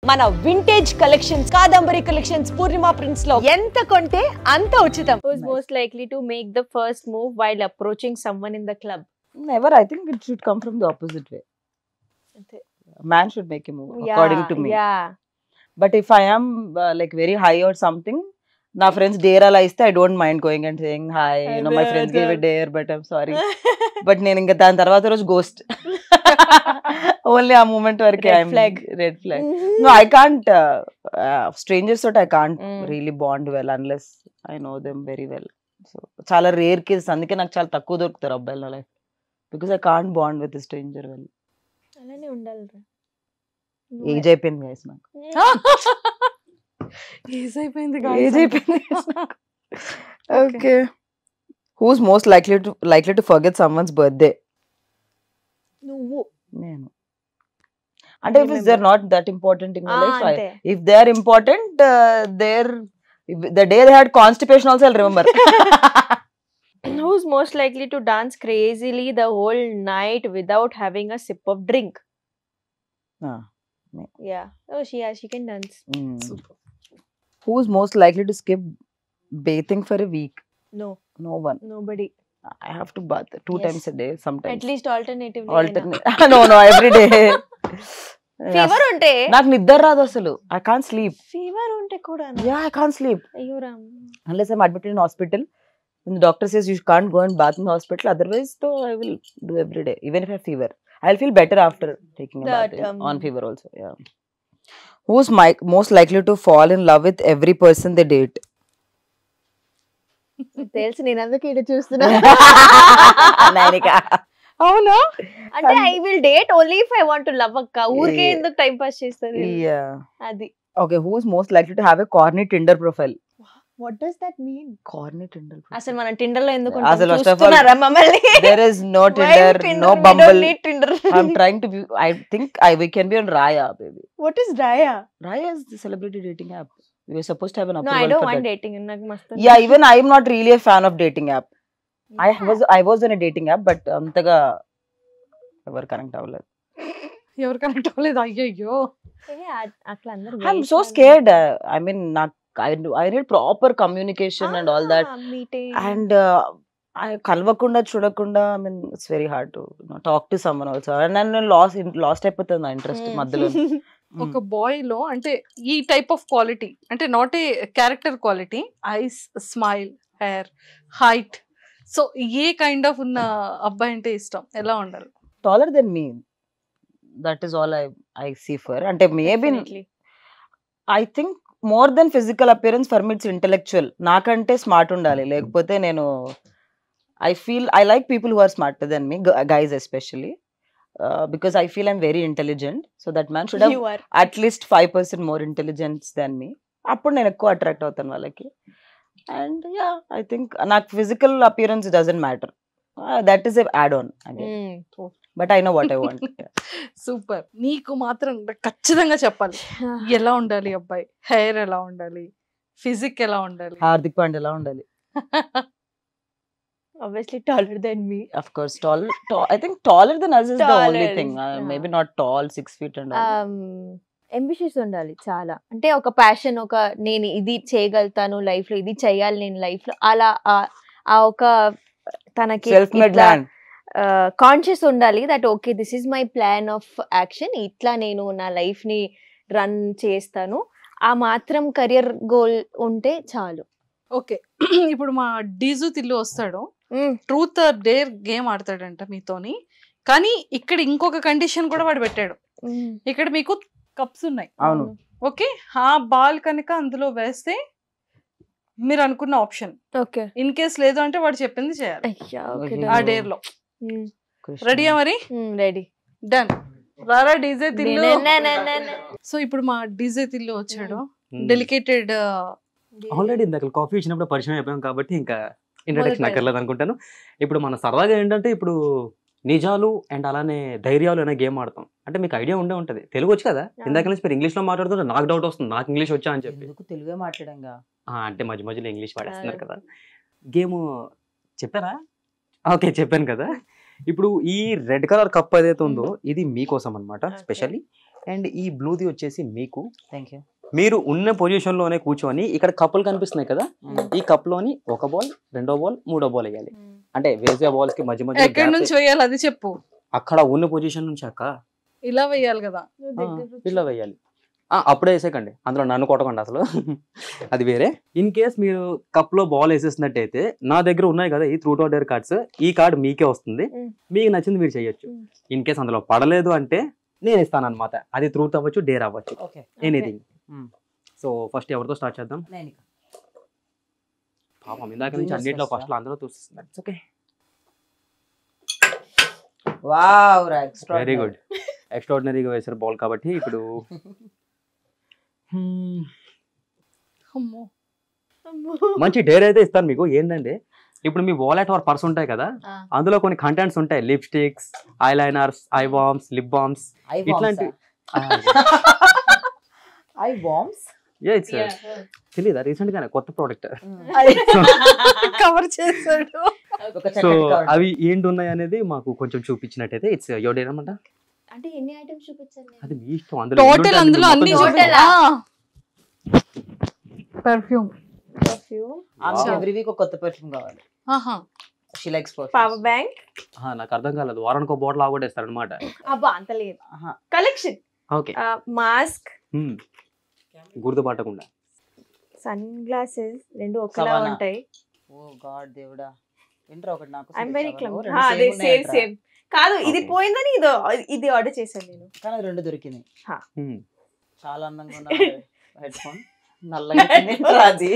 మన vintage collections, Kadambari collections, పూర్ణిమ prints లో ఎంత కొంటే అంత ఉచితం. Who's most likely to make the first move while approaching someone in the club? Never. I think it should come from the opposite way. Man should make a move, according to me. Yeah. But if I am like very high or something, na friends dare la iste, I don't mind going and saying hi. You know, my friends gave a dare, but I'm sorry. But నేను ఇంకా దాని తర్వాత రోజు ghost. Only a moment వరకే. Red flag. Red flag. No, I can't. Strangers tho I can't really bond well unless I know them very well. So చాలా rare cases, అందుకే నాకు చాలా తక్కువ దొరుకుతారు అబ్బాయిల నా life, because I can't bond with a stranger well. అలానే ఉండాలి. ఏజ్ అయిపోయింది గైస్ నాకు. ఏజ్ అయిపోయింది. Okay. Who's most likely to forget someone's birthday? నువ్వు. నేను. అంటే if they're not that important in my life, అంతే. if they are important, the day they had constipation also I'll remember. Who's most likely to dance crazily the whole night without having a sip of drink? Yeah. Oh, she can dance. Who's most likely to skip bathing for a week? No. No one. Nobody. I have to bath 2 times a day sometimes. At least alternatively. No, every day. Fever ఉంటే నాకు నిద్ర రాదు అసలు. I can't sleep. Fever ఉంటే కూడా Yeah, I can't sleep. అయ్యో Ram. Unless I'm admitted in hospital. When the doctor says you can't go and bath in the hospital, otherwise though I will do every day. Even if I have fever, I'll feel better after taking a bath on fever also. Yeah. Who's most likely to fall in love with every person they date? తెలుసు, నేను అందుకే ఇక్కడ చూస్తున్నా. అవునా? అంటే I will date only if I want to love అక్క. ఊరికే ఎందుకు టైం పాస్ చేస్తారు? Yeah. అది. Okay, who's most likely to have a corny Tinder profile? What does that mean? Corny Tinder profile. అసలు మన టిండర్ లో ఎందుకు అసలు first of all, చూస్తున్నారా మమ్మల్ని? There is no Tinder, no We Bumble. don't need Tinder. I'm trying to be. I think we can be on Raya, baby. What is Raya? Raya is the celebrity dating app. We are supposed to have an No, approval I don't for want that. dating. నాకు మస్తు. Yeah, even I'm not really a fan of dating app. I was on a dating app, but అంతగా ఎవరు connect అవ్వలేదు. ఎవరు connect అవ్వలేదు? అయ్యయ్యో. అట్లా అందరూ. I'm so scared. I mean, I need proper communication and all that. Meeting. And I కలవకుండా చూడకుండా, I mean, it's very hard to talk to someone also. And then lost అయిపోతుంది నా ఇంట్రెస్ట్ మధ్యలో. ఒక బాయ్ లో అంటే ఈ టైప్ ఆఫ్ క్వాలిటీ, అంటే not a character quality, ice, smile, hair, height, so A kind of ఉన్న అబ్బాయి అంటే ఇష్టం? ఎలా ఉండాలి? Taller than me. That is all I see for. అంటే maybe I think more than physical appearance, for me it's intellectual. నాకంటే smart ఉండాలి, లేకపోతే నేను I like people who are smarter than me, guys especially, because I feel I'm very intelligent. So that man should have at least 5% more intelligence than me. అప్పుడు నేను ఎక్కువ attract అవుతాను వాళ్ళకి. And yeah, I think నాకు physical appearance doesn't matter. That is an add-on again. But I know what I want. Super. నీకు మాత్రం ఖచ్చితంగా చెప్పాలి, ఎలా ఉండాలి అబ్బాయి? హెయిర్ ఎలా ఉండాలి? ఫిజిక్ ఎలా ఉండాలి? హార్దిక్ పాండ్యా ఎలా ఉండాలి? Obviously taller than me. Of course, I think taller than us is the only thing. Maybe not tall, 6 feet and all. Ambitious ఉండాలి చాలా. అంటే ఒక ప్యాషన్, ఒక నేను ఇది చేయగలుగుతాను లైఫ్ లో, ఇది చేయాలి నేను లైఫ్ లో, అలా ఆ ఒక తనకి కాన్షియస్ ఉండాలి. That okay, this is my plan of action, ఇట్లా నేను నా లైఫ్ ని రన్ చేస్తాను. ఆ మాత్రం కెరియర్ గోల్ ఉంటే చాలు. ఓకే, ఇప్పుడు మా డీజు తిల్లు వస్తాడు, ట్రూత్ ఆర్ డేర్ గేమ్ ఆడతాడంట మీతోని. కానీ ఇక్కడ ఇంకొక కండిషన్ కూడా వాడు పెట్టాడు. ఇక్కడ మీకు కప్స్ ఉన్నాయి, ఓకే, ఆ బాల్ కనుక అందులో వేస్తే మీరు అనుకున్న ఆప్షన్, ఓకే, ఇన్ కేస్ లేదు అంటే వాడు చెప్పింది చేయాలి ఆ డేర్ లో. రెడీయా మరి? Ready, done. రారా డీజే తిల్లు. సో ఇప్పుడు మా డీజే తిల్లు వచ్చాడు. డెలికేటెడ్ ఆల్రెడీ ఇందాక కాఫీ ఇచ్చినప్పుడు పరిచయం అయిపోయాం కాబట్టి ఇంకా ఇంట్రడక్షన్ అక్కర్లేదు అనుకుంటాను. ఇప్పుడు మన సరదాగా ఏంటంటే ఇప్పుడు నిజాలు అండ్ అలానే ధైర్యాలు అనే గేమ్ ఆడతాం. అంటే మీకు ఐడియా ఉండే ఉంటుంది, తెలుగు వచ్చు కదా, ఇందాక నుంచి మీరు ఇంగ్లీష్లో మాట్లాడుతుంటే నాకు డౌట్ వస్తుంది, నాకు ఇంగ్లీష్ వచ్చా అని చెప్పి. తెలుగే మాట్లాడంగా అంటే మధ్య మధ్యలో ఇంగ్లీష్ వాడేస్తున్నారు కదా. గేమ్ చెప్పారా? ఓకే, చెప్పాను కదా. ఇప్పుడు ఈ రెడ్ కలర్ కప్ ఏదైతే ఉందో ఇది మీకోసం అనమాట స్పెషల్లీ. అండ్ ఈ బ్లూది వచ్చేసి మీకు. Thank you. మీరు ఉన్న పొజిషన్ లోనే కూర్చొని ఇక్కడ కప్పులు కనిపిస్తున్నాయి కదా, ఈ కప్ లోని ఒక బాల్, రెండో బాల్, మూడో బాల్ వేయాలి. అంటే వేసే బాల్స్ కి మధ్య మధ్య ఎక్కడి నుంచి వేయాలి అది చెప్పు. అక్కడ ఉన్న పొజిషన్ నుంచి అక్క ఇలా వేయాలి కదా. ఇలా వేయాలి. అప్పుడే వేసేకండి, అందులో నన్ను కొట్టకండి అసలు. అది వేరే. ఇన్ కేస్ మీరు కప్ లో బాల్ వేసేసినట్టయితే నా దగ్గర ఉన్నాయి కదా ఈ ట్రూత్ ఆర్ డేర్ కార్డ్స్, ఈ కార్డ్ మీకే వస్తుంది. మీకు నచ్చింది మీరు చేయొచ్చు. ఇన్ కేస్ అందులో పడలేదు అంటే నేను ఇస్తాను అనమాట. అది ట్రూత్ అవ్వచ్చు, డేర్ అవ్వచ్చు, ఎనీథింగ్. సో ఫస్ట్ ఎవరితో స్టార్ట్ చేద్దాం? పాపం ఇందాక నుంచి అన్నిట్లో ఫస్ట్ లో అందరూ చూస్తున్నారు. Okay, very good. ఎక్స్ట్రాడినరీగా వేసారు బాల్ కాబట్టి ఇప్పుడు మంచి డేర్ అయితే ఇస్తాను మీకు. ఏంటంటే ఇప్పుడు మీ వాలెట్ ఆర్ పర్స్ ఉంటాయి కదా, అందులో కొన్ని కంటెంట్స్ ఉంటాయి. Lipsticks, eye liners, eye balms, lip balms, ఇట్లాంటి. తెలీదా? రీసెంట్ గానే కొత్త ప్రోడక్ట్ కవర్ చేశాడు. సో అవి ఏంటి ఉన్నాయి అనేది మాకు కొంచెం చూపించినట్టయితే ఇట్స్ యువర్ డేర్ అన్నమాట. అంటే ఎన్ని ఐటమ్స్ చూపించాలి? అది మీ ఇష్టం. అందులో టోటల్ అందులో అన్ని పర్ఫ్యూమ్. ఎవ్రీ వీక్ ఒక కొత్త పర్ఫ్యూమ్ కావాలి. She likes perfume. Power bank. నాకు అర్థం కాలేదు. వారానికి ఒక బాటిల్ ఆగొట్టేస్తారు అనమాట. అబ్బా అంత లేదు. కలెక్షన్. ఓకే. మాస్క్, గుర్తుపట్టకుండా. సన్ గ్లాసెస్ రెండు ఒకలా ఉంటాయి. ఓ గాడ్ దేవుడా, వింటర్ ఒకటి నాకు. I am very calm. అదే సేమ్ సేమ్. కాదు ఇది పోయిందని ఇది ఆర్డర్ చేశాను నేను. కానీ రెండు దొరికినాయి. చాలా అందంగా ఉన్న హెడ్ ఫోన్. అది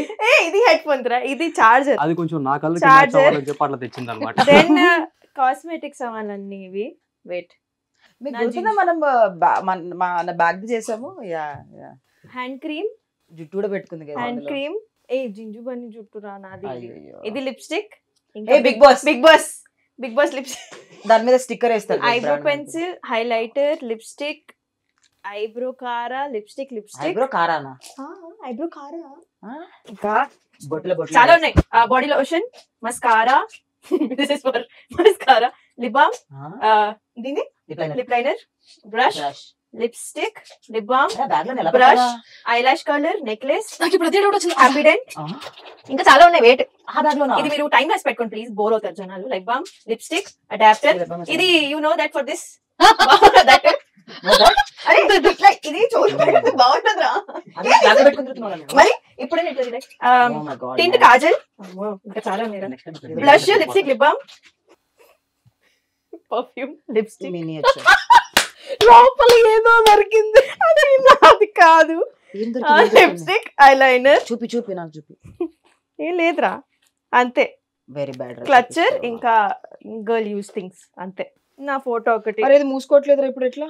ఇది హెడ్ ఫోన్ రా, ఇది చార్జర్. అది కొంచెం నా కళ్ళకి మ్యాచ్ అవ్వాలని చెప్పి అట్లా తెచ్చింది అన్నమాట. దెన్ కాస్మెటిక్స్ అవన్నీ ఇవి. వెయిట్, మీకు గుర్తుందా మనం మన బ్యాగ్ చేసాము? హ్యాండ్ క్రీమ్, జుట్టు కూడా పెట్టుకుంది కదా. Hand cream. జింజు బన్ని జుట్టు రా నాది. ఇది lipstick. Bigg Boss Bigg Boss lipstick. దాని మీద స్టిక్కర్ వేస్తారు. Eyebrow pencil, highlighter, lipstick, eyebrow కారా, లిప్స్టిక్. ఐబ్రో కారానా? ఐబ్రో కారా. ఇంకా బొట్ల చాలా ఉన్నాయి. Body lotion, mascara. This is for mascara. Lip balm, ఇది lip liner, brush, lipstick, lip balm, brush, eyelash colour, necklace, Happydent. ఇంకా చాలా ఉన్నాయి. వెయిట్, ఇది మీరు టైం వేసి పెట్టుకోండి ప్లీజ్, బోర్ అవుతారు జనాలు. Lip balm, lipstick, adapter. ఇది you know that for this. ఇది చూడండి బాగుంటుందిరా. మరి ఇప్పుడే టింట్, కాజల్, ఇంకా చాలా ఉన్నాయి. Blush, lipstick, lip balm, perfume, lipstick. లోపల ఏదో దొరికింది, అది కాదు. Lipstick, eyeliner. చూపి నాకు చూపి. ఏం లేదురా, అంతే. Very bad. క్లచర్, ఇంకా గర్ల్ యూస్ థింగ్స్, అంతే. నా ఫోటో ఒకటి. అరే మూసుకోవట్లేదురా ఇప్పుడు. ఎట్లా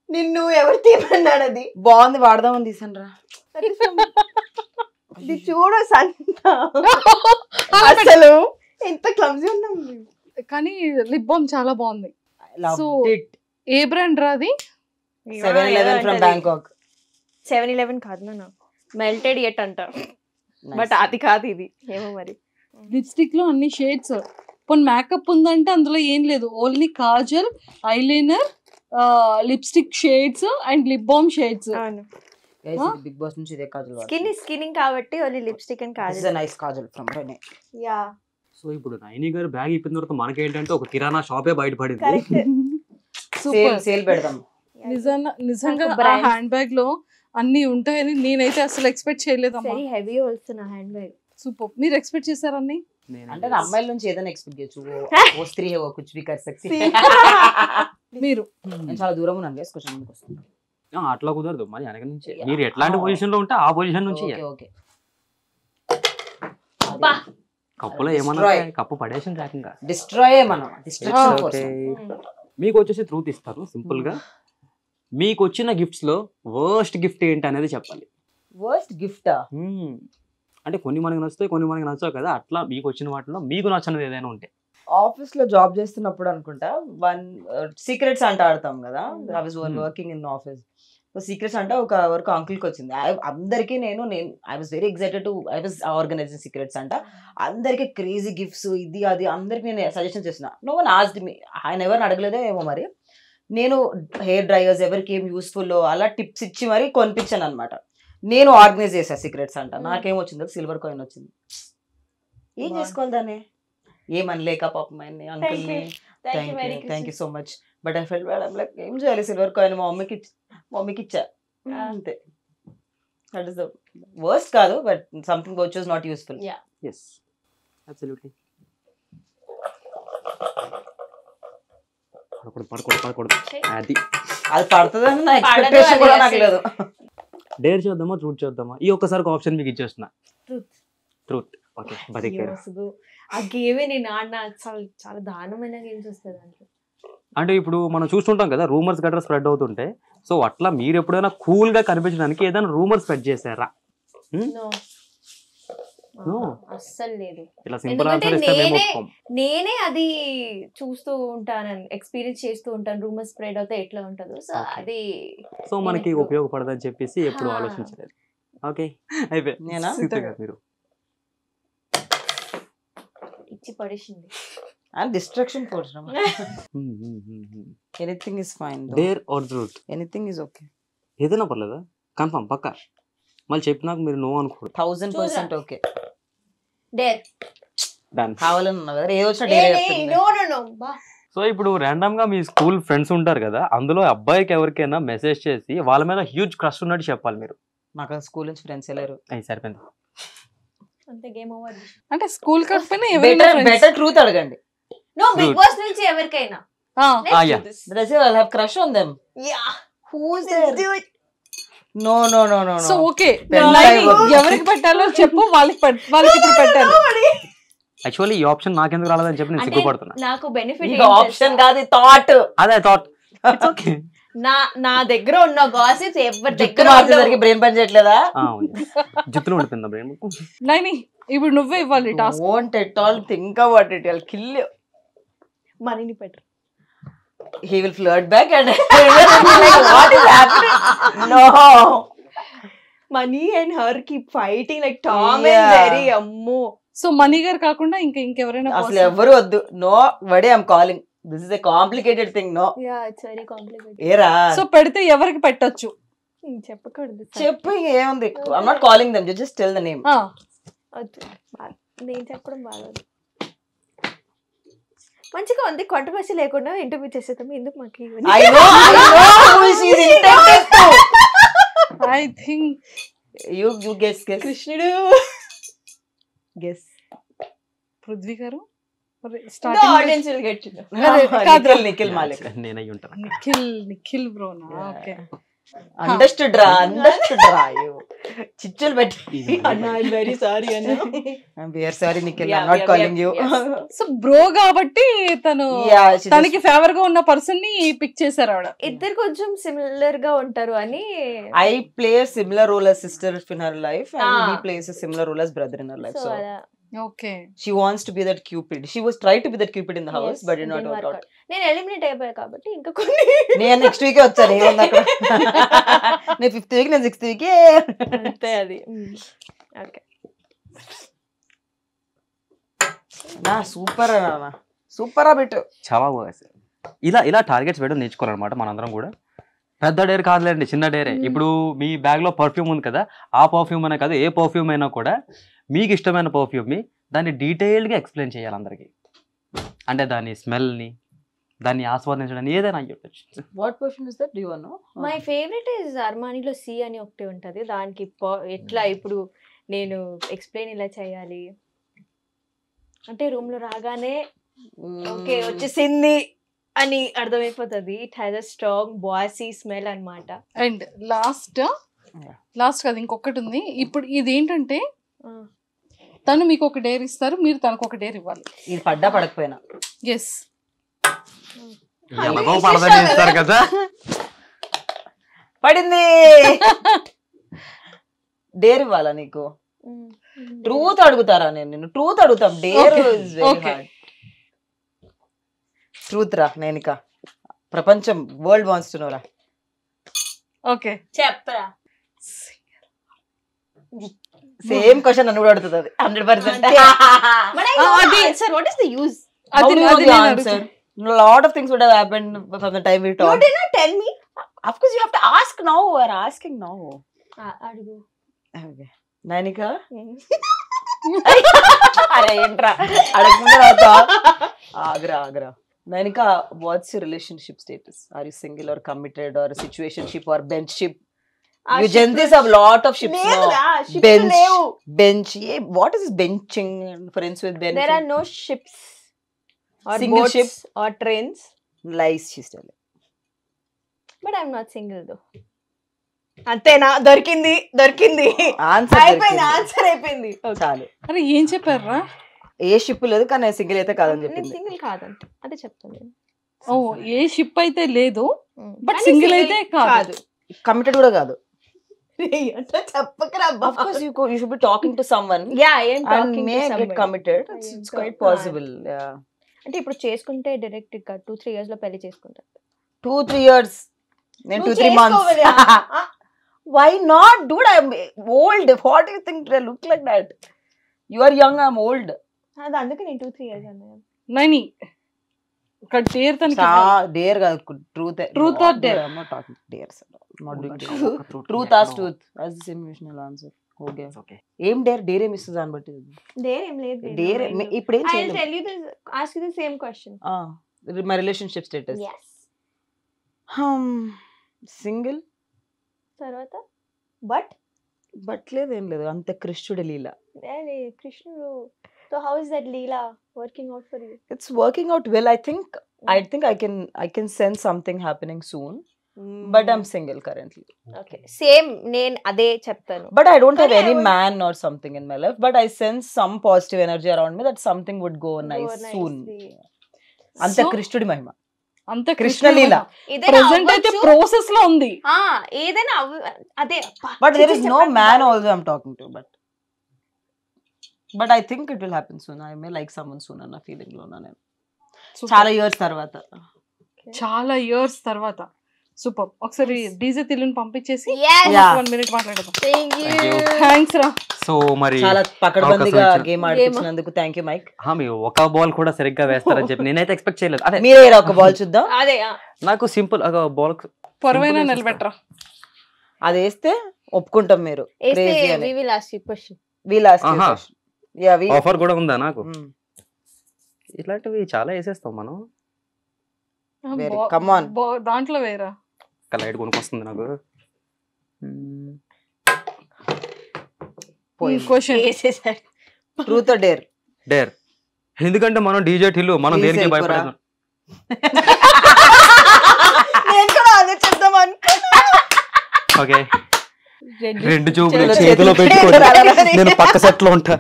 నిన్ను ఎవరు తీయమన్నాడు? అది బాగుంది, వాడదామని తీసాను రా. ఇది చూడు సంత, అసలు ఎంత క్లమ్జీ ఉన్నాం. కానీ లిప్ బామ్ చాలా బాగుంది. సో ఏ బ్రాండ్ రాది? 7-Eleven from Bangkok. 7-Eleven కాదు నా, మెల్టెడ్ ఎట్ అంట. బట్ అది కాదు, ఇది ఏమో మరి. లిప్స్టిక్ లో అన్ని షేడ్స్. పోనీ మేకప్ ఉందంటే అందులో ఏం లేదు, only kajal, eyeliner, lipstick shades and lip balm shades. Bigg Boss నుంచి ఇదే కాజల్. స్కిన్నింగ్ కాబట్టి only lipstick and kajal. Nice kajal from Renee. Yeah. So ఇప్పుడు నైని గారు బ్యాగ్ ఇప్పిన తర్వాత మనకేంటంటే ఒక కిరాణా షాపే బయటపడింది. సేల్ పెడదాం. నిజంగా హ్యాండ్ బ్యాగ్ లో అన్ని ఉంటాయని నేనైతే అసలు ఎక్స్పెక్ట్ చేయలేదు. వెరీ హెవీ ఆల్సో నా హ్యాండ్ బ్యాగ్. సూపర్. మీరు ఎక్స్పెక్ట్ చేశారని? అంటే అమ్మాయిల నుంచి ఏదైనా ఎక్స్పెక్ట్ చేయొచ్చు. ఓ స్త్రీ హే, ఓ కుచ్ భీ కర్ సక్తి. మీరు నేను చాలా దూరం ఉన్నాను గైస్, కొంచెం ముందుకు వస్తాను. అట్లా కుదరదు, మరి వెనక నుంచి మీరు ఎట్లాంటి పొజిషన్ లో ఉంటే ఆ పొజిషన్ నుంచి. ఓకే. కప్పులో ఏమన్నా కప్పు పడేసిన రాకంగా డిస్ట్రాయ్ మనం. Distraction force. మీకు వచ్చేసి ట్రూత్ ఇస్తారు సింపుల్ గా. మీకు వచ్చిన గిఫ్ట్స్ లో వర్స్ట్ గిఫ్ట్ ఏంటి అనేది చెప్పాలి. వర్స్ట్ గిఫ్టా? అంటే కొన్ని మనకి నచ్చుతాయి, కొన్ని మనకి నచ్చవు కదా. అట్లా మీకు వచ్చిన వాటిలో మీకు నచ్చినది ఏదైనా ఉంటే. ఆఫీస్ లో జాబ్ చేస్తున్నప్పుడు అనుకుంటా సీక్రెట్స్ అంట ఆడతాం కదా. I was working in office. So secrets అంటే ఒక వరకు అంకుల్కి వచ్చింది. అందరికీ నేను I was very excited to I was organising secrets అంట. అందరికి క్రేజీ గిఫ్ట్స్ ఇది అది అందరికి నేను సజెషన్ చేసిన. No one asked me. ఆయన ఎవరిని అడగలేదో ఏమో మరి. నేను హెయిర్ డ్రైయర్స్ ఎవరికి ఏం యూస్ఫుల్ అలా టిప్స్ ఇచ్చి మరీ కొనిపించాను అనమాట. నేను ఆర్గనైజ్ చేసా సీక్రెట్స్ అంట. నాకేం వచ్చింది, సిల్వర్ కాయిన్ వచ్చింది. ఏం చేసుకోవాలి దాన్ని, ఏమనలేక పాపం ఆయన్ని అంకుల్ని thank you so much. But I felt bad. Like ఏం చేయాలి, సిల్వర్ కాయిన్ మా మమ్మీకి ఇచ్చా అంతే. దట్ ఈస్ ద వర్స్ట్ కాదు, but something which was not useful. yes absolutely. పడకూడదు అది అది పడుతుందని నా ఎక్స్పెక్టేషన్ కూడా నాకు లేదు. డేర్ చేద్దామా ట్రూత్ చేద్దామా, ఈ ఒక్కసారి ఆప్షన్ మీకు ఇచ్చేస్తున్నా. ట్రూత్ ఓకే బతికారు. ఆ గేమే నేను ఆడిన చాలా దారుణమైన గేమ్స్ వస్తాయి దాంట్లో. అంటే ఇప్పుడు మనం చూస్తుంటాం కదా రూమర్స్ గట్రా స్ప్రెడ్ అవుతుంటే, సో అట్లా మీరు ఎప్పుడైనా కూల్ గా కనిపించడానికి ఏదైనా రూమర్ స్ప్రెడ్ చేశారా? అస్సలు లేదు. ఇలా సింపుల్ ఆన్సర్ ఇస్తే మేము ఒప్పుకోం. నేనే అది చూస్తూ ఉంటాను, ఎక్స్పీరియన్స్ చేస్తూ ఉంటాను రూమర్ స్ప్రెడ్ అవుతే ఎట్లా ఉంటుందో. సో అది సో మనకి ఉపయోగపడదని చెప్పేసి ఎప్పుడు ఆలోచించలేదు. ఓకే అయిపోయి మీరు ఇచ్చి పడేసింది. And distraction force, Rama. Anything is fine. Dare or truth? Anything is okay. ఏదైనా పర్లేదా? కన్ఫర్మ్ పక్కా? మళ్ళీ చెప్పినాక మీరు నో అనుకోరు. 1000% okay. Dare. Done. కావాలని ఉన్నా కదా, ఏదో వచ్చినా డేర్ చెప్తుంది. No. సో ఇప్పుడు ర్యాండమ్ గా మీ స్కూల్ ఫ్రెండ్స్ ఉంటారు కదా, అందులో అబ్బాయికి ఎవరికైనా మెసేజ్ చేసి వాళ్ళ మీద హ్యూజ్ క్రష్ ఉన్నట్టు చెప్పాలి మీరు. నాకు స్కూల్ నుంచి ఫ్రెండ్స్ లేరు. సరిపోయింది అంతే, గేమ్ ఓవర్. అంటే స్కూల్ కాకపోయినా ఎవరైనా బెటర్ ట్రూత్ అడగండి. No, Big Boss నుంచి ఎవరికైనా. I'll have crush on them. Yeah. Who's this dude? No. So okay, ఎవరికి పెట్టాలో చెప్పు, వాళ్ళకి ఇప్పుడు పెట్టాలి. యాక్చువల్లీ ఈ ఆప్షన్ నాకెందుకు రాలేదని చెప్పి నేను సిగ్గుపడుతున్నా. నాకు బెనిఫిట్ ఆప్షన్ కాదు, థాట్. అదే థాట్. It's okay. నా దగ్గర ఉన్న గాసిప్స్ ఎవరి దగ్గర దగ్గర బ్రెయిన్ పని చేయట్లేదా? జుట్టులో ఉండిపోయిందా బ్రెయిన్? నైని ఇప్పుడు నువ్వే ఇవ్వాలి task. Won't at all think about it. I'll kill you. మనీని పెట్టు. He will flirt back and like what is happening? No. Money and her keep fighting like Tom and Jerry. అమ్మో. So Mani గారు కాకుండా ఇంకెవరైనా అసలు ఎవరు వద్దు. Nobody I'm calling. This is a complicated thing. No. Yeah it's very complicated. ఏరా. So పెడితే ఎవరికి పెట్టొచ్చు చెప్పకూడదు. చెప్పు, ఏముంది. I'm not calling them, just tell the name. నేను చెప్పడం బాగోదు. మంచిగా ఉంది, కాంట్రవర్సీ లేకుండా ఇంటర్వ్యూ చేసేద్దాం. ఎందుకు మాకు I know who she is intended to. I think you guess. కృష్ణుడు. Guess. పృథ్వీ గారు The audience will get to know. Nikhil Malik. నేనై ఉంటాను. నిఖిల్ బ్రోనా? ఓకే, అండర్స్టూడ్ రా. చిచ్చులు పెట్టి అన్నా ఐ వెరీ సారీ అన్నా. I'm very sorry Nikhil, I'm not calling you. So bro కాబట్టి తనకి ఫేవర్ గా ఉన్న పర్సన్ ని పిక్ చేశారు ఆవిడ. ఇద్దరు కొంచెం సిమిలర్ గా ఉంటారు అని. I play a similar role as sister in her life and he plays a similar role as brother in her life. So okay, she wants to be that Cupid. She was trying to be that Cupid in the house, but did not work out. నేను eliminate అయిపోయా కాబట్టి ఇంకా కొన్ని. నేను next week వచ్చాను. ఏముంది అక్కడ? నేను 5th వీక్, నేను 6th వీక్. అంతే అది. ఓకే నా సూపర్ బిట్. చాలా బాగా ఇలా టార్గెట్స్ పెట్టడం నేర్చుకోవాలన్నమాట మనందరం కూడా. పెద్ద డేర్ కాదులేండి, చిన్న డేరే. ఇప్పుడు మీ బ్యాగ్ లో పర్ఫ్యూమ్ ఉంది కదా, ఆ పర్ఫ్యూమ్ అనే కాదు, ఏ పర్ఫ్యూమ్ అయినా కూడా మీకు ఇష్టమైన పర్ఫ్యూమ్ ని దాన్ని డీటెయిల్డ్ గా ఎక్స్ప్లెయిన్ చేయాలి అందరికి. అంటే దాని స్మెల్ ని, దాన్ని ఆస్వాదించడానికి ఏదైనా అయ్యొచ్చు. What perfume is that? Do you know? My favourite is అర్మానీలో సి అని ఒకటి ఉంటది. దానికి ఎట్లా ఇప్పుడు నేను ఎక్స్ప్లెయిన్ ఇలా చేయాలి అంటే రూమ్ లో రాగానే ఓకే వచ్చేసింది అని అర్థమైపోతుంది. ఇట్ హ్యాస్ అ స్ట్రాంగ్ బాసీ స్మెల్ అన్నమాట. అండ్ లాస్ట్ కదా ఇంకొకటి ఉంది. ఇప్పుడు ఇది ఏంటంటే తను మీకు ఒక డేర్ ఇస్తారు, మీరు తనకు ఒక డేర్ ఇవ్వాలి. ఇది పడ్డా పడకపోయినా. ఎస్, కదా పడింది. డేర్ ఇవ్వాలా నీకు? ట్రూత్ అడుగుతారా? నేను ట్రూత్ అడుగుతాం. Dare is very hard. Truth రా. నేనిక ప్రపంచం వరల్డ్ వాంట్స్ టు నో రా. ఓకే చెప్పరా. సేమ్ క్వశ్చన్ నన్ను కూడా అడుగుతుంది 100%. What is the use? అది answer. lot of things would have happened from the time we You talked. did not tell me. Of course, you have to ask now. We're asking now. అడుగు. Okay. Nanika? అరే ఏంట్రా అడగకుండా Agra Nanika, what's your relationship status? Are you single or committed or situationship or benchship? You gents have lot of ships now. Bench, bench. Yeah, what is this benching? Friends with benching. There are no ships or Single boats ship? or trains. Lies, she's telling. But I'm not single though. అంతేనా? దొరికింది Answer అయిపోయింది, దొరికింది. Answer అయిపోయింది. చాలు. అరే ఏం చెప్పారా? ఏ ship లేదు కానీ సింగిల్ అయితే కాదని నేను చెప్పింది. సింగిల్ కాదంటే అదే చెప్తాను నేను. ఓ ఏ షిప్ అయితే లేదు బట్ కానీ సింగిల్ single అయితే కాదు. కమిటెడ్ కూడా కాదు. అట్లా చెప్పకరా Of course, you should be talking to someone Yeah, I am and talking may to get somebody. committed. I am It's quite talking- possible. Yeah. అంటే ఇప్పుడు చేసుకుంటే డైరెక్ట్ గా 2-3 years లో పెళ్లి చేసుకుంటారు. 2-3 years. నేను నువ్వు 2-3 months. చేసుకోవద్దా? Why not, dude? I'm old. What do you think? I look like that. You are young. I'm old. అది అందుకే నేను 2-3 years అన్నాను. నైని ఒక డేర్ తనకి Dare కాదు. Truth. Truth or dare? I'm not talking dare. Sir. I'm not doing dare. Truth. Truth as truth. That's the same emotional answer. Okay. Okay. ఏం dare? Dare ఏమి ఇస్తుంది దాన్ని బట్టి. దేర్ ఏం లేదు. డేర్ ఇప్పుడు ఏం I'll చేయలేదు. tell you this, ask you the same question. My relationship status. Yes. Single. తర్వాత బట్ లేదేం లేదు, అంత కృష్ణుడి లీల. కృష్ణుడు. So how is that Leela working out for you? It's working out well. I think I can sense something happening soon, but I'm single currently. Okay, same నేను అదే చెప్తాను. But I don't have But I any would- man or something in my life, but I sense some positive energy around me that something would go nice soon. అంత So- కృష్ణుడి మహిమ. అంత Krishna Leela. Present అయితే process లో ఉంది. ఏదైనా అదే. But there is no man also I'm talking to, but I think it will happen soon. I may like someone soon అన్న feeling లో ఉన్నాను నేను. Super. చాలా ఇయర్స్ తర్వాత. చాలా ఇయర్స్ తర్వాత. సూపర్. ఒకసారి డీజే తిల్లుని పంపించేసి Yes. Yeah. 1 minute మాట్లాడదాం. Thank you. Thank you. Thanks రా. సో మరి చాలా పకడ్బందీగా అవకాశం ఇచ్చిన- గేమ్ ఆడిపించినందుకు థ్యాంక్ యూ మైక్. మీరు ఒక బాల్ కూడా సరిగ్గా వేస్తారని చెప్పి నేనైతే ఎక్స్పెక్ట్ చేయలేదు. అదే మీరే ఒక బాల్ చూద్దాం. అదే నాకు సింపుల్ బాల్ పొరవైనా నిలబెట్టరా. అది వేస్తే ఒప్పుకుంటాం మీరు వేస్తే crazy అని. we will ask you question. We'll ask you a Aha. question. Yeah, we. Offer కూడా ఉందా నాకు? Mm. ఇట్లాంటివి చాలా వేసేస్తాం మనం. Very. Come on. దాంట్లో వేరా. లైట్ కొనుక్కొస్తుంది నాకు. క్వశ్చన్. వేసేసాడు. Truth or dare? డేర్. ఎందుకంటే మనం డీజే టిల్లు మనం Please దేనికి help భయపడదు. నేను కూడా అదే చెప్దాం అనుకున్నా. ఓకే, రెండు చూపులు చేతులు చేతిలో పెట్టుకోండి. నేను పక్క సెట్ లో ఉంటా.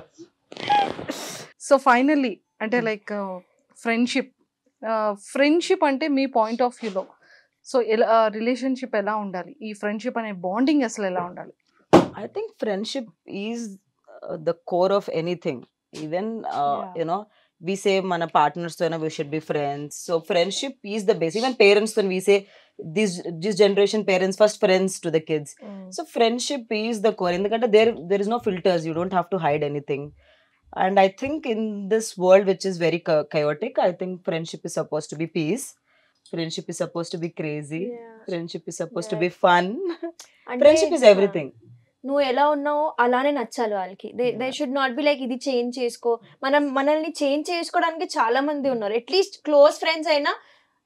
సో ఫైనల్లీ అంటే లైక్ ఫ్రెండ్షిప్ అంటే మీ పాయింట్ ఆఫ్ వ్యూలో సో ఎలా రిలేషన్షిప్ ఎలా ఉండాలి, ఈ ఫ్రెండ్షిప్ అనే బాండింగ్ అసలు ఎలా ఉండాలి? I think friendship is the core of anything. Even you know, we say mana partners to we should be friends. So friendship is the base. Even parents when we say this generation parents first friends to the kids. So friendship is the core. Endukante there is no filters. You don't have to hide anything. And I think in this world which is very chaotic, I think friendship is supposed to be peace. Friendship is supposed to be crazy. Friendship is supposed to be fun. Friendship is everything. నువ్వు ఎలా ఉన్నావో అలానే నచ్చాలి వాళ్ళకి. They should not be like ఇది change చేసుకో. మనల్ని change చేసుకోవడానికి చాలా మంది ఉన్నారు. అట్లీస్ట్ క్లోజ్ ఫ్రెండ్స్ అయినా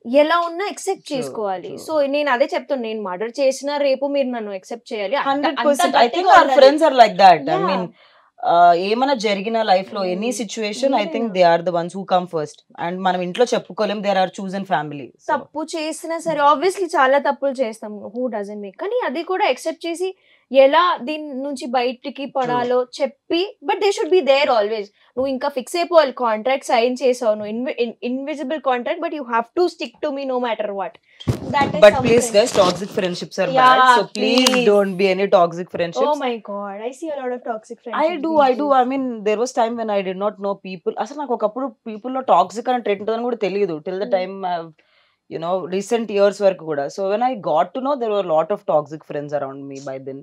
ఎలా ఉన్నా ఎక్సెప్ట్ చేసుకోవాలి. సో నేను అదే చెప్తాను, నేను మర్డర్ చేసినా రేపు మీరు నన్ను ఎక్సెప్ట్ చేయాలి. 100%. I think our friends are like that. I mean, ఏమైనా జరిగిన లైఫ్ లో any situation I think they are the ones who come first. And మనం ఇంట్లో చెప్పుకోలేం, దేర్ ఆర్ చూజన్ ఫ్యామిలీ. తప్పు చేసినా సరే ఆబ్వియస్లీ చాలా తప్పులు చేస్తాం, హూ డజంట్ మేక్, కానీ అది కూడా ఎక్సెప్ట్ చేసి ఎలా దీని నుంచి బయటికి పడాలో చెప్పి, but they should be there always. నువ్వు ఇంకా ఫిక్స్ అయిపోవాలి, కాంట్రాక్ట్ సైన్ చేసావు, నువ్వు invisible contract, but you have to stick to me no matter what. But please guys, toxic friendships are bad. So please don't be any toxic friendships. Oh my god, I see a lot of toxic friendships. I do. I mean, there was time when I did not know people. అసలు నాకు ఒకప్పుడు people లో toxic అనే trend ఉందని కూడా తెలియదు till the time you know recent years వరకు కూడా. So when I got to know, there were a lot of toxic friends around me by then.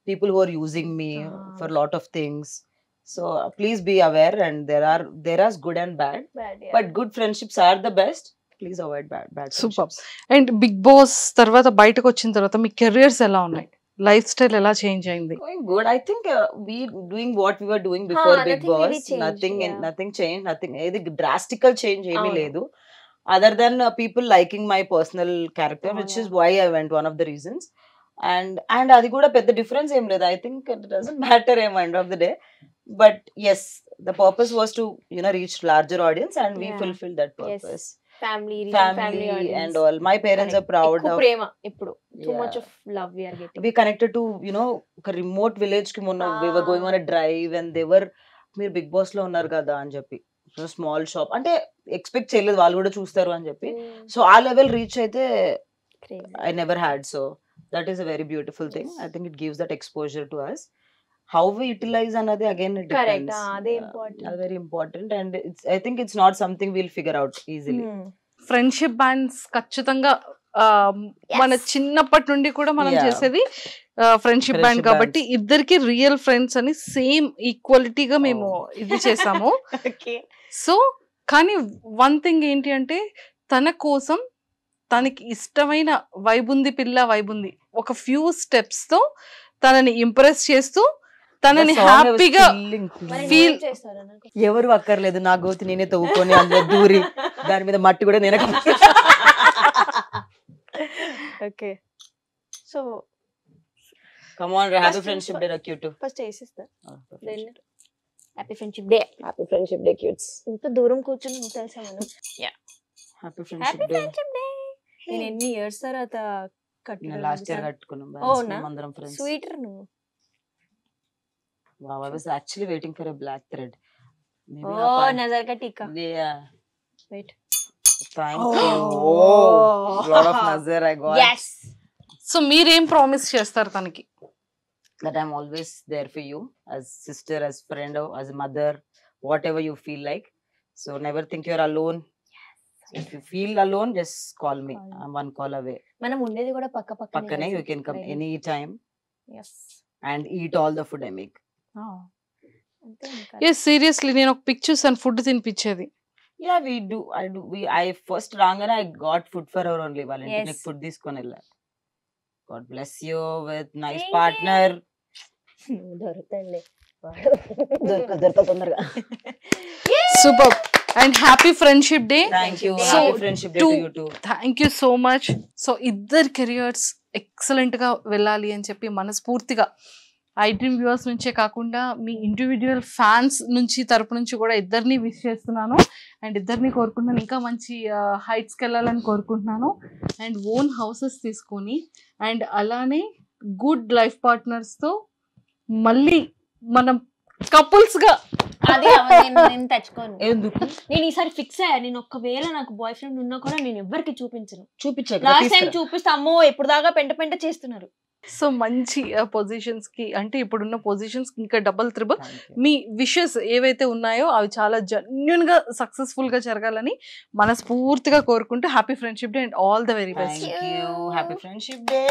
People who are using me for a lot of things. So please be aware, and there are good and bad. Bad, yeah. But good friendships are the best. Please avoid bad super. And Bigg Boss తర్వాత బయటకు వచ్చిన తర్వాత మీ careers ఎలా ఉన్నాయి, lifestyle ఎలా change అయింది? Going good. I think we doing what we were doing before Big nothing Boss. really changed, Nothing changed. Nothing. Any drastical change ఏమీ లేదు. Other than people liking my personal character, which is why I went. One of the reasons. And అది కూడా పెద్ద difference ఏం లేదు. I think it doesn't matter at the end of the day. But yes, the purpose was to reach larger audience, and we fulfilled that purpose. Family and all. My parents are proud of. ప్రేమ ఇప్పుడు too much of love we are getting. We connected to ఒక remote village కి మొన్న we were going on a drive and they were మీరు big boss లో ఉన్నారు కదా అని చెప్పి స్మాల్ షాప్ అంటే ఎక్స్పెక్ట్ చేయలేదు వాళ్ళు కూడా చూస్తారు అని చెప్పి. సో ఆ లెవెల్ రీచ్ అయితే I never had. So that is a very beautiful thing. I think it gives that exposure to us. How we utilize another, again, it depends. Correct. Ade important. Very important, and I think it's not something we'll figure out easily. Friendship bands ఖచ్చితంగా మన చిన్నప్పటి నుండి కూడా మనం చేసేది friendship band కాబట్టి ఇద్దరికి real friends అని సేమ్ ఈక్వాలిటీగా మేము ఇది చేసాము. సో కానీ వన్ థింగ్ ఏంటి అంటే తన కోసం తనకి ఇష్టమైన వైబుంది పిల్ల వైబుంది ఒక ఫ్యూ స్టెప్స్ తో తనని ఇంప్రెస్ చేస్తూ తనని హ్యాపీగా ఫీల్ ఎవరు అక్కర్లేదు, నా గోతి నేనే తవ్వుకొని అందులో దూరి దాని మీద మట్టి కూడా నేనే. Okay so come on, happy friendship day రక్ యు టు ఫస్ట్ చేసిస్తా. Happy friendship day. Happy friendship day cuties. ఇంత దూరం కూర్చొని తెలుసా మనం. Happy friendship day. నేను ఎన్ని ఇయర్స్ తర్వాత కట్టుకున్నాను. లాస్ట్ ఇయర్ కట్టుకున్నాం అందరం ఫ్రెండ్స్. స్వీటర్ నువ్వు. Wow, I was actually waiting for a black thread. Maybe nazar ka tika. Yeah. Wait. Thank you. Oh, lot of nazar I got. Yes. So మీరేం promise చేస్తారు తనకి? That I'm always there for you, as sister, as friend, as mother, whatever you feel like. So never think you're alone. If you feel alone, just call me. I'm one call away. మనం ఉండేది కూడా పక్కనే. You can come any time. Yes. And eat all the food I make. Yes, seriously, నేను ఒక pick చూసాను food తినిపించేది. Yeah, we do. I first రాగానే I got food for her only. వాళ్ళ ఇంటికి ఫుడ్ తీసుకొని వెళ్ళా. God bless you with nice partner. దొరుకుతాండి. దొరక తొందరగా. Super. And happy friendship day. Thank you. Happy friendship day to you too. Thank you so much. So ఇద్దరు careers excellent గా వెళ్ళాలి అని చెప్పి మనస్ఫూర్తిగా ఐడ్రీమ్ వ్యూవర్స్ నుంచే కాకుండా మీ ఇండివిజువల్ ఫ్యాన్స్ నుంచి తరపు నుంచి కూడా ఇద్దరిని విష్ చేస్తున్నాను. అండ్ ఇద్దరిని కోరుకుంటున్నాను ఇంకా మంచి హైట్స్కి వెళ్ళాలని కోరుకుంటున్నాను. అండ్ ఓన్ హౌసెస్ తీసుకొని అండ్ అలానే గుడ్ లైఫ్ పార్ట్నర్స్తో మళ్ళీ మనం కపుల్స్ గా. అదే నేను తెచ్చుకోను. ఎందుకు? నేను ఈసారి ఫిక్స్ అయ్యా. నేను ఒకవేళ నాకు బాయ్ ఫ్రెండ్ ఉన్నా కూడా నేను ఎవరికి చూపించను. లాస్ట్ టైం చూపిస్తే అమ్మో ఎప్పుడు దాకా పెంట చేస్తున్నారు. సో మంచి పొజిషన్స్ కి అంటే ఇప్పుడున్న పొజిషన్స్ కి ఇంకా డబుల్ త్రిబుల్ మీ విషెస్ ఏవైతే ఉన్నాయో అవి చాలా జెన్యూన్ గా సక్సెస్ఫుల్ గా జరగాలని మనస్ఫూర్తిగా కోరుకుంటూ happy friendship day and all the very best. Happy friendship day.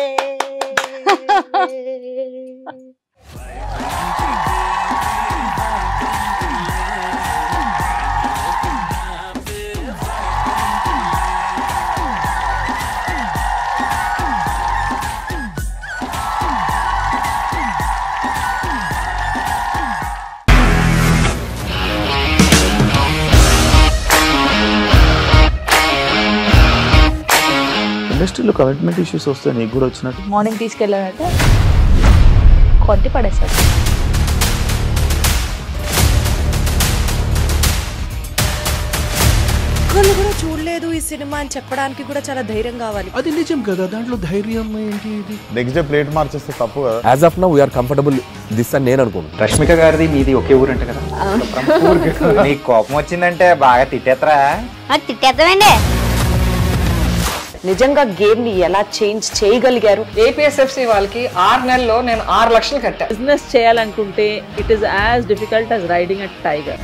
ఇండస్ట్రీలో కమిట్మెంట్ ఇష్యూస్ వస్తాయి నీకు కూడా వచ్చినట్టు. మార్నింగ్ తీసుకెళ్ళానంటే కొట్టి పడేసాడు. ఒక్కళ్ళు కూడా చూడలేదు ఈ సినిమా అని చెప్పడానికి కూడా చాలా ధైర్యం కావాలి. అది నిజం కదా, దాంట్లో ధైర్యం ఏంటి? నెక్స్ట్ డే ప్లేట్ మార్చేస్తే తప్పు కదా. As of now we are comfortable this అని నేను అనుకుంటున్నాను. రష్మిక గారిది మీది ఒకే ఊరు అంట కదా. నీకు కోపం వచ్చిందంటే బాగా తిట్టేత్తరా? తిట్టేద్దామండి. నిజంగా గేమ్ ని ఎలా చేంజ్ చేయగలిగారు? ఏపీఎస్ఎఫ్సి వాళ్ళకి 6 నెలల్లో నేను 6 లక్షలు కట్టా. బిజినెస్ చేయాలనుకుంటే it is as difficult as riding a tiger.